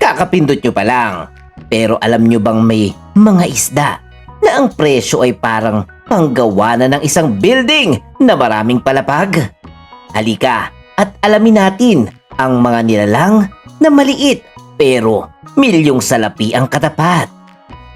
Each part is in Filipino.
Kakapindot nyo pa lang. Pero alam nyo bang may mga isda na ang presyo ay parang panggawa na ng isang building na maraming palapag? Halika at alamin natin ang mga nilalang na maliit pero milyong salapi ang katapat.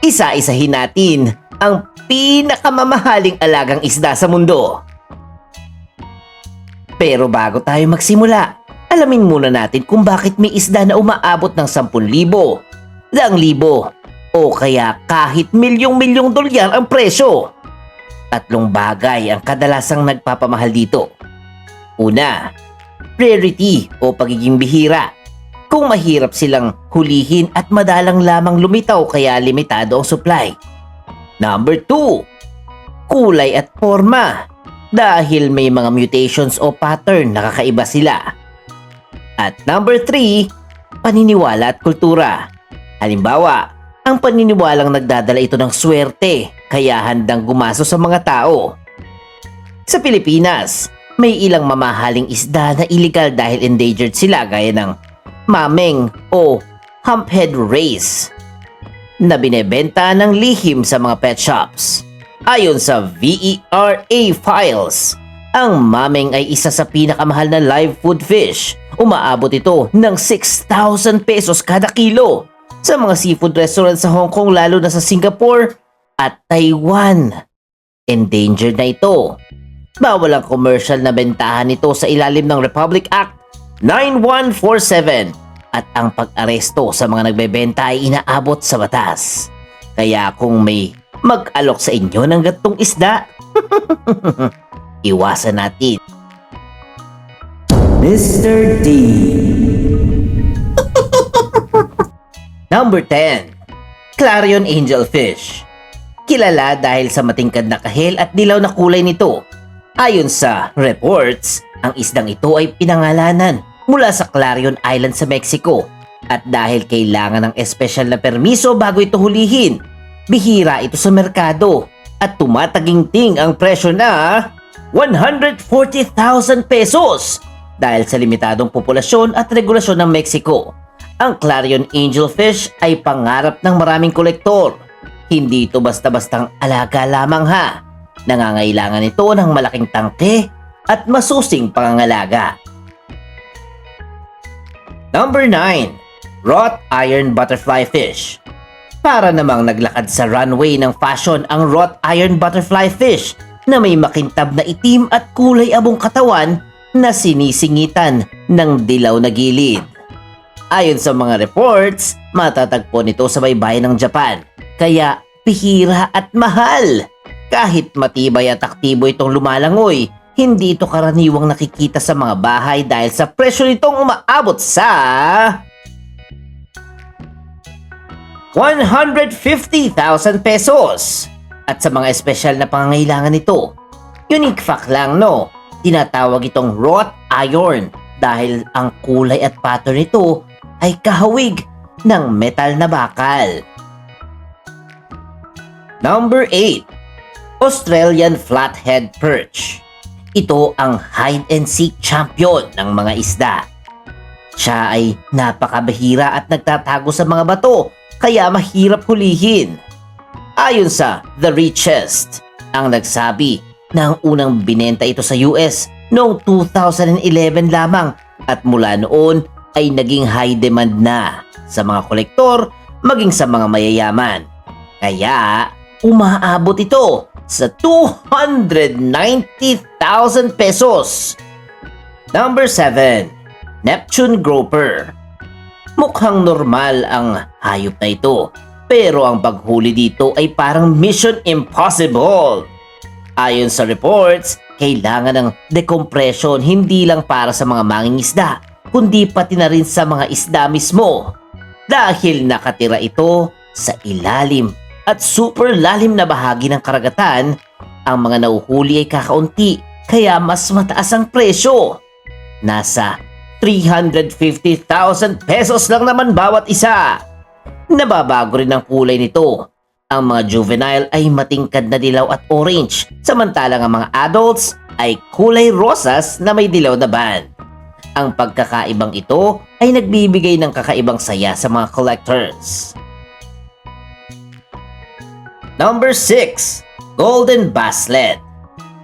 Isa-isahin natin ang pinakamamahaling alagang isda sa mundo. Pero bago tayo magsimula, alamin muna natin kung bakit may isda na umaabot ng 10,000, 100,000 o kaya kahit milyong-milyong dolyar ang presyo. Tatlong bagay ang kadalasang nagpapamahal dito. Una, rarity o pagiging bihira. Kung mahirap silang hulihin at madalang lamang lumitaw kaya limitado ang supply. Number 2, kulay at forma. Dahil may mga mutations o pattern na kakaiba sila. At number 3, paniniwala at kultura. Halimbawa, ang paniniwalang nagdadala ito ng swerte kaya handang gumaso sa mga tao. Sa Pilipinas, may ilang mamahaling isda na illegal dahil endangered sila gaya ng mameng o humphead race na binebenta ng lihim sa mga pet shops. Ayon sa VERA files, ang mameng ay isa sa pinakamahal na live food fish. Umaabot ito ng 6,000 pesos kada kilo sa mga seafood restaurants sa Hong Kong, lalo na sa Singapore at Taiwan. Endangered na ito. Bawal ang commercial na bentahan nito sa ilalim ng Republic Act 9147 at ang pag-aresto sa mga nagbebenta ay inaabot sa batas. Kaya kung may mag-alok sa inyo ng gatong isda, iwasan natin. Mr. D. Number 10, Clarion Angelfish. Kilala dahil sa matingkad na kahel at dilaw na kulay nito. Ayon sa reports, ang isdang ito ay pinangalanan mula sa Clarion Island sa Mexico at dahil kailangan ng espesyal na permiso bago ito hulihin, bihira ito sa merkado at tumataginting ang presyo na 140,000 pesos dahil sa limitadong populasyon at regulasyon ng Mexico. Ang Clarion Angelfish ay pangarap ng maraming kolektor. Hindi ito basta-bastang alaga lamang ha. Nangangailangan ito ng malaking tangke at masusing pangangalaga. Number 9, Wrought Iron Butterfly Fish. Para namang naglakad sa runway ng fashion ang wrought iron butterfly fish na may makintab na itim at kulay abong katawan na sinisingitan ng dilaw na gilid. Ayon sa mga reports, matatagpo nito sa baybayin ng Japan, kaya bihira at mahal. Kahit matibay at aktibo itong lumalangoy, hindi ito karaniwang nakikita sa mga bahay dahil sa presyo nitong umaabot sa 150,000 pesos. At sa mga espesyal na pangangailangan nito, unique fact lang no, tinatawag itong wrought iron dahil ang kulay at pattern nito ay kahawig ng metal na bakal. Number 8, Australian Flathead Perch. Ito ang hide and seek champion ng mga isda. Siya ay napakabahira at nagtatago sa mga bato kaya mahirap hulihin. Ayon sa The Richest, ang nagsabi na ang unang binenta ito sa US noong 2011 lamang at mula noon ay naging high demand na sa mga kolektor maging sa mga mayayaman. Kaya umaabot ito sa 290,000 pesos. Number 7, Neptune Grouper. Mukhang normal ang hayop na ito, pero ang paghuli dito ay parang Mission Impossible. Ayon sa reports, kailangan ng decompression hindi lang para sa mga mangingisda, kundi pati na rin sa mga isda mismo. Dahil nakatira ito sa ilalim at super lalim na bahagi ng karagatan, ang mga nauhuli ay kakaunti kaya mas mataas ang presyo. Nasa 350,000 pesos lang naman bawat isa. Nababago rin ang kulay nito. Ang mga juvenile ay matingkad na dilaw at orange, samantalang ang mga adults ay kulay rosas na may dilaw na band. Ang pagkakaibang ito ay nagbibigay ng kakaibang saya sa mga collectors. Number 6. Golden Basslet.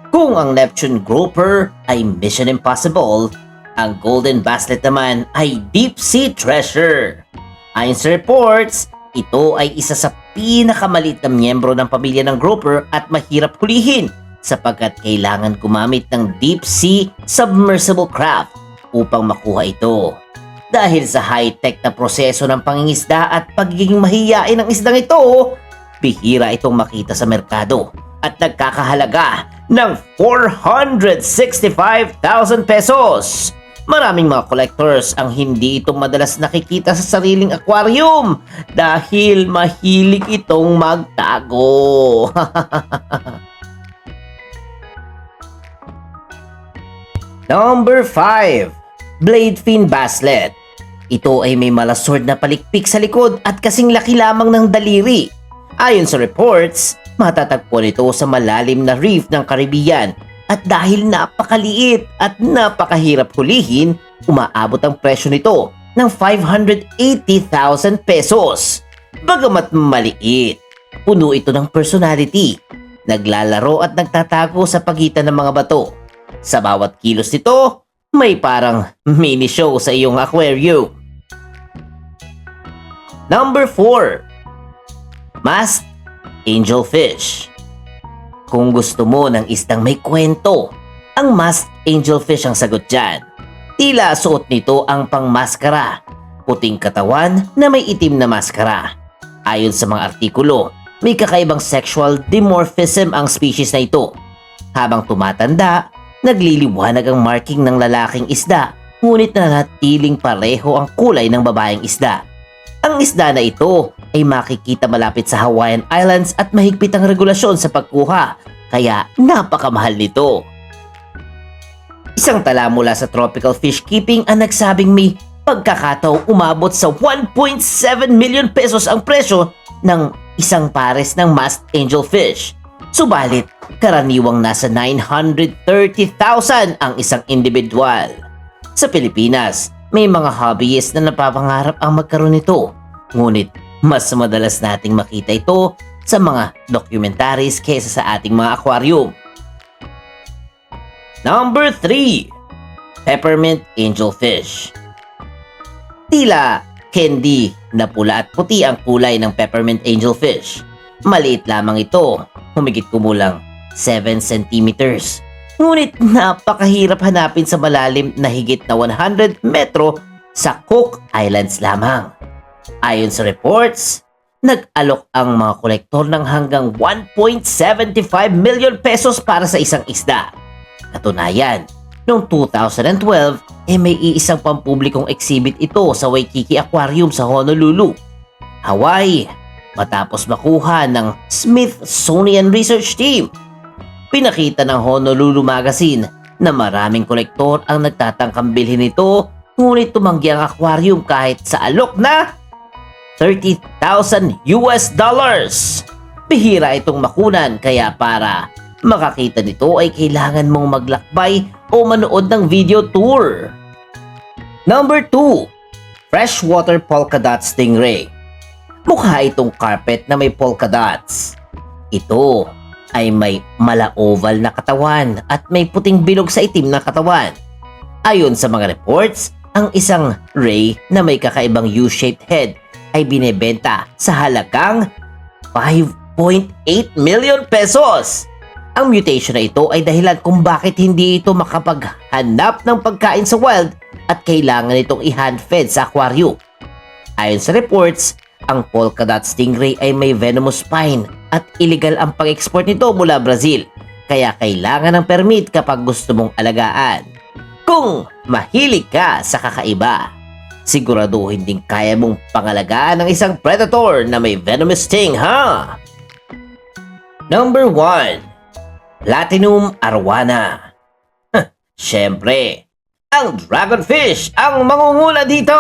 Kung ang Neptune Grouper ay Mission Impossible, ang Golden Basslet naman ay Deep Sea Treasure. Ayon sa reports, ito ay isa sa pinakamaliit na miyembro ng pamilya ng grouper at mahirap hulihin sapagkat kailangan gumamit ng deep sea submersible craft upang makuha ito. Dahil sa high-tech na proseso ng pangingisda at pagiging mahiyain ng isdang ito, bihira itong makita sa merkado at nagkakahalaga ng 465,000 pesos. Maraming mga collectors ang hindi ito madalas nakikita sa sariling aquarium dahil mahilig itong magtago. Number 5. Bladefin Basslet. Ito ay may malasword na palikpik sa likod at kasing laki lamang ng daliri. Ayon sa reports, matatagpuan ito sa malalim na reef ng Caribbean. At dahil napakaliit at napakahirap hulihin, umaabot ang presyo nito ng 580,000 pesos. Bagamat maliit, puno ito ng personality. Naglalaro at nagtatago sa pagitan ng mga bato. Sa bawat kilos nito, may parang mini show sa iyong aquarium. Number 4. Masked Angelfish. Kung gusto mo ng isdang may kwento, ang masked angelfish ang sagot dyan. Tila suot nito ang pangmaskara, puting katawan na may itim na maskara. Ayon sa mga artikulo, may kakaibang sexual dimorphism ang species na ito. Habang tumatanda, nagliliwanag ang marking ng lalaking isda, ngunit nanatiling pareho ang kulay ng babaeng isda. Ang isda na ito ay makikita malapit sa Hawaiian Islands at mahigpit ang regulasyon sa pagkuha, kaya napakamahal nito. Isang tala mula sa Tropical Fish Keeping ang nagsabing may pagkakataong umabot sa 1.7 million pesos ang presyo ng isang pares ng masked angelfish. Subalit, karaniwang nasa 930,000 ang isang individual. Sa Pilipinas, may mga hobbyist na napapangarap ang magkaroon nito. Ngunit mas madalas nating makita ito sa mga documentaries kaysa sa ating mga aquarium. Number 3. Peppermint Angelfish. Tila candy na pula at puti ang kulay ng peppermint angelfish. Maliit lamang ito, humigit kumulang 7 centimeters. Ngunit napakahirap hanapin sa malalim na higit na 100 metro sa Cook Islands lamang. Ayon sa reports, nag-alok ang mga kolektor ng hanggang 1.75 million pesos para sa isang isda. Katunayan, noong 2012, may iisang pampublikong exhibit ito sa Waikiki Aquarium sa Honolulu, Hawaii, matapos makuha ng Smithsonian Research Team. Pinakita ng Honolulu Magazine na maraming kolektor ang nagtatangkang bilhin nito, ngunit tumanggi ang aquarium kahit sa alok na $30,000. Bihira itong makunan, kaya para makakita nito ay kailangan mong maglakbay o manood ng video tour. Number 2. Freshwater Polka Dot Stingray. Mukha itong carpet na may polka dots. Ito ay may mala-oval na katawan at may puting bilog sa itim na katawan. Ayon sa mga reports, ang isang ray na may kakaibang U-shaped head ay binebenta sa halagang 5.8 million pesos. Ang mutation na ito ay dahilan kung bakit hindi ito makapaghanap ng pagkain sa wild at kailangan itong i-hand-fed sa aquarium. Ayon sa reports, ang polka dot stingray ay may venomous spine at illegal ang pag-export nito mula Brazil, kaya kailangan ng permit kapag gusto mong alagaan. Kung mahilig ka sa kakaiba, siguraduhin ding kaya mong pangalagaan ng isang predator na may venomous sting, ha? Number 1. Platinum Arowana. Siyempre, ang dragonfish ang mangunguna dito.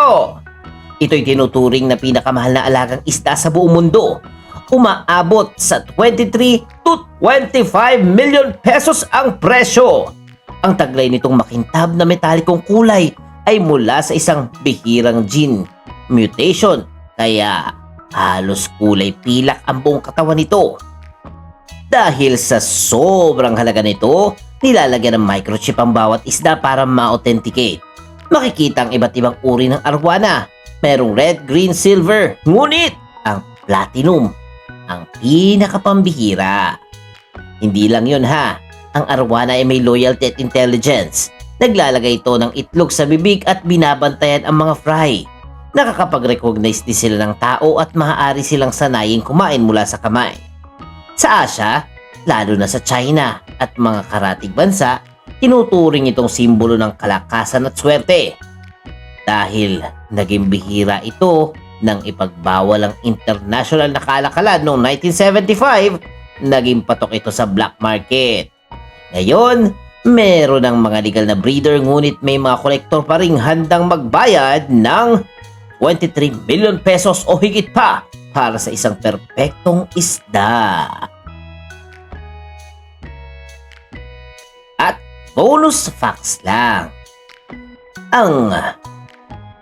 Ito'y tinuturing na pinakamahal na alagang isda sa buong mundo. Umaabot sa 23 to 25 million pesos ang presyo. Ang taglay nitong makintab na metalikong kulay ay mula sa isang bihirang gene mutation, kaya halos kulay pilak ang buong katawan nito. Dahil sa sobrang halaga nito, nilalagyan ng microchip ang bawat isda para ma-authenticate. Makikita ang iba't ibang uri ng arwana. Merong red, green, silver. Ngunit ang platinum ang pinakapambihira. Hindi lang yun ha. Ang arwana ay may loyalty at intelligence. Naglalagay ito ng itlog sa bibig at binabantayan ang mga fry. Nakakapag-recognize din sila ng tao at maaari silang sanayin kumain mula sa kamay. Sa Asia, lalo na sa China at mga karatig bansa, tinuturing itong simbolo ng kalakasan at swerte. Dahil naging bihira ito nang ipagbawal ang international na kalakalan noong 1975, naging patok ito sa black market. Ngayon, meron ng mga legal na breeder ngunit may mga kolektor pa ring handang magbayad ng 23 million pesos o higit pa para sa isang perpektong isda. At bonus facts lang. Ang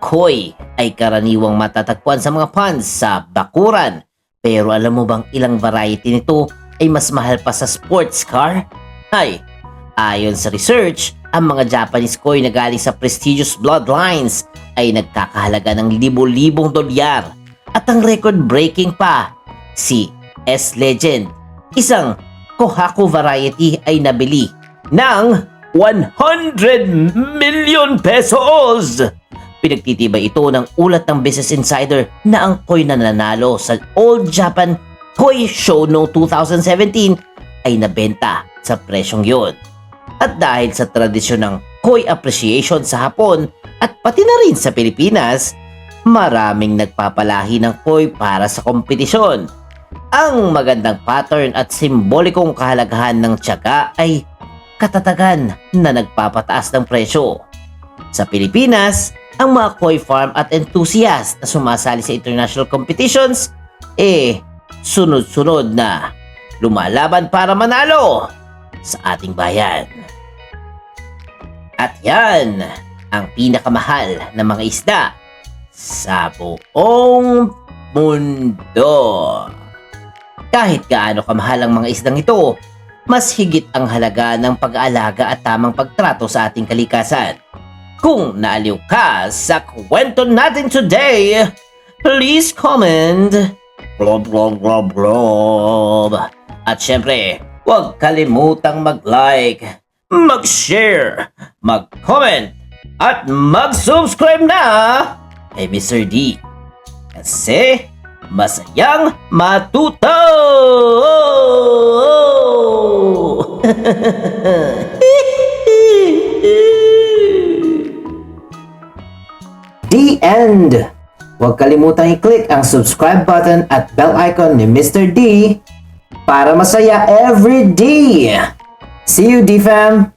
koi ay karaniwang matatagpuan sa mga ponds sa bakuran. Pero alam mo bang ilang variety nito ay mas mahal pa sa sports car? Ayon sa research, ang mga Japanese koi na galing sa prestigious bloodlines ay nagkakahalaga ng libo-libong dolyar. At ang record-breaking pa, si S-Legend, isang Kohaku variety ay nabili ng 100 million pesos! Pinagtitibay ito ng ulat ng Business Insider na ang koi na nanalo sa All Japan Koi Show noong 2017 ay nabenta sa presyong yon. At dahil sa tradisyon ng koi appreciation sa Hapon at pati na rin sa Pilipinas, maraming nagpapalahi ng koi para sa kompetisyon. Ang magandang pattern at simbolikong kahalagahan ng tiyaga ay katatagan na nagpapataas ng presyo. Sa Pilipinas, ang mga koi farm at enthusiast na sumasali sa international competitions sunod-sunod na lumalaban para manalo sa ating bayan. At yan ang pinakamahal na mga isda sa buong mundo. Kahit gaano kamahal ang mga isdang ito, mas higit ang halaga ng pag-aalaga at tamang pagtrato sa ating kalikasan. Kung naaliw ka sa kwento natin today, please comment, blob blob blob blob. At syempre, huwag kalimutang mag-like, mag-share, mag-comment, at mag-subscribe na kay Mr. D. Kasi masayang matuto! The end! Huwag kalimutang i-click ang subscribe button at bell icon ni Mr. D para masaya every day! See you, D-Fam!